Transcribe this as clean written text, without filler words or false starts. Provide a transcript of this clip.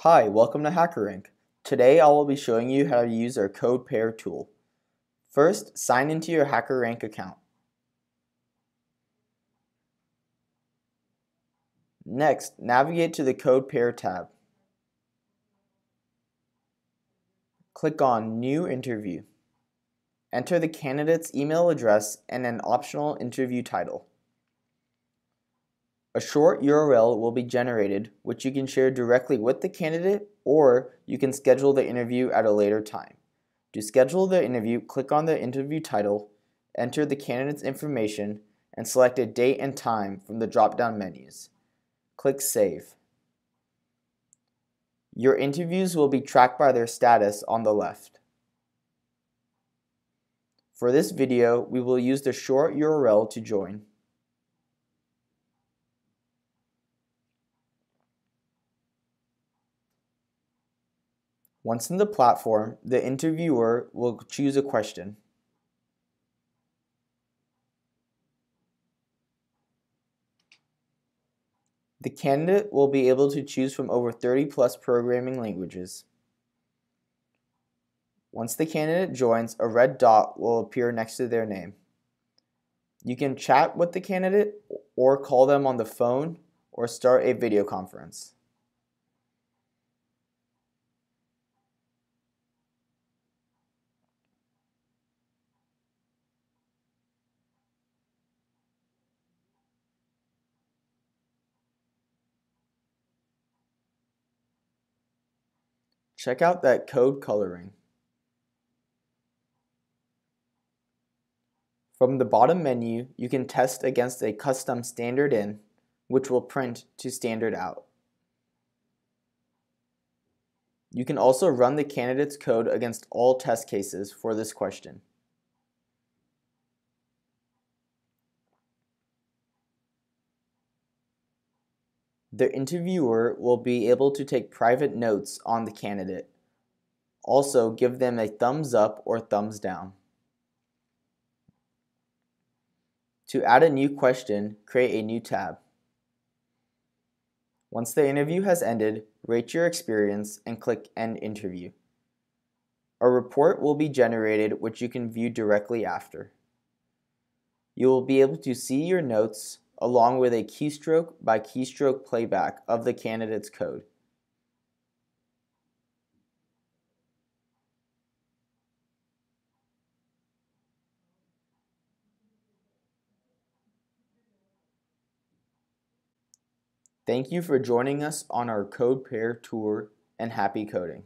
Hi, welcome to HackerRank. Today I will be showing you how to use our CodePair tool. First, sign into your HackerRank account. Next, navigate to the CodePair tab. Click on New Interview. Enter the candidate's email address and an optional interview title. A short URL will be generated, which you can share directly with the candidate, or you can schedule the interview at a later time. To schedule the interview, click on the interview title, enter the candidate's information, and select a date and time from the drop-down menus. Click Save. Your interviews will be tracked by their status on the left. For this video, we will use the short URL to join. Once in the platform, the interviewer will choose a question. The candidate will be able to choose from over 30+ programming languages. Once the candidate joins, a red dot will appear next to their name. You can chat with the candidate or call them on the phone or start a video conference. Check out that code coloring. From the bottom menu, you can test against a custom standard in, which will print to standard out. You can also run the candidate's code against all test cases for this question. The interviewer will be able to take private notes on the candidate. Also, give them a thumbs up or thumbs down. To add a new question, create a new tab. Once the interview has ended, rate your experience and click End Interview. A report will be generated which you can view directly after. You will be able to see your notes along with a keystroke by keystroke playback of the candidate's code. Thank you for joining us on our CodePair tour, and happy coding.